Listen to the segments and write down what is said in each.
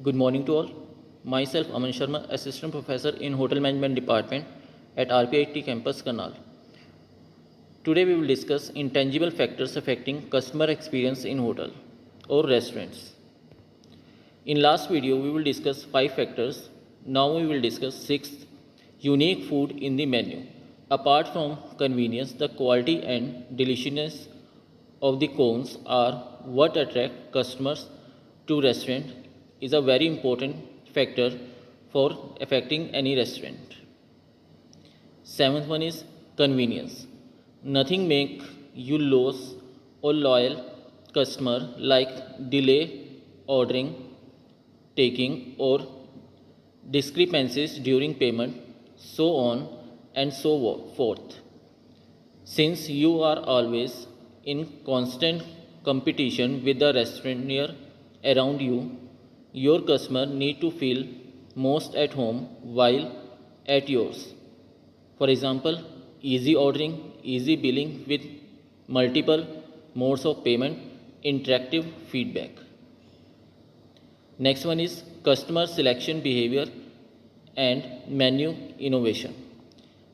Good morning to all. Myself Aman Sharma, Assistant Professor in Hotel Management Department at RPIIT campus Karnal. Today we will discuss intangible factors affecting customer experience in hotel or restaurants. In last video we will discuss 5 factors. Now we will discuss 6 unique food in the menu. Apart from convenience, the quality and deliciousness of the cones are what attract customers to restaurant is a very important factor for affecting any restaurant. Seventh one is convenience. Nothing make you lose or loyal customer like delay ordering, taking or discrepancies during payment, so on and so forth. Since you are always in constant competition with the restaurateur around you, your customer need to feel most at home while at yours. For example, easy ordering, easy billing with multiple modes of payment, interactive feedback. Next one is customer selection behavior and menu innovation.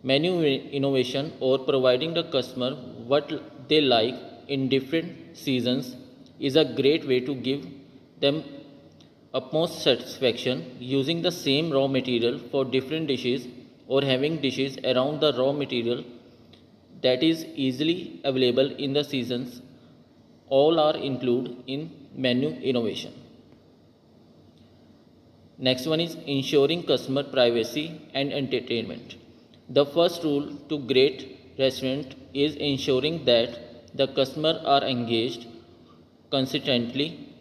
Menu innovation or providing the customer what they like in different seasons is a great way to give them utmost satisfaction. Using the same raw material for different dishes or having dishes around the raw material that is easily available in the seasons all are included in menu innovation. Next one is ensuring customer privacy and entertainment. The first rule to great restaurant is ensuring that the customer are engaged consistently.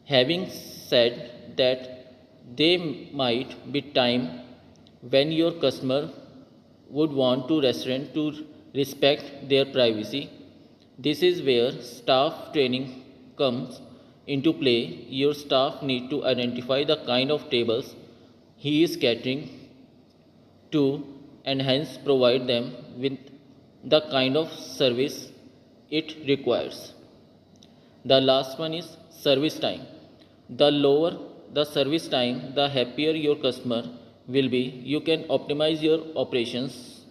Having said that, there might be time when your customer would want to restaurant to respect their privacy. This is where staff training comes into play. Your staff need to identify the kind of tables he is catering to and hence provide them with the kind of service it requires. The last one is service time. The lower the service time, the happier your customer will be. You can optimize your operations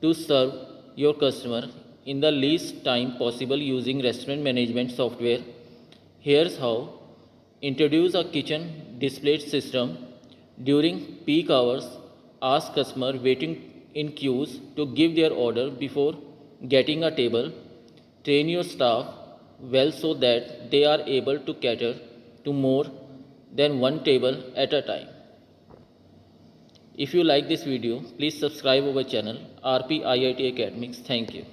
to serve your customer in the least time possible using restaurant management software. Here's how. Introduce a kitchen display system. During peak hours, ask customer waiting in queues to give their order before getting a table. Train your staff well so that they are able to cater to more than one table at a time. If you like this video, please subscribe our channel RPIIT Academics. Thank you.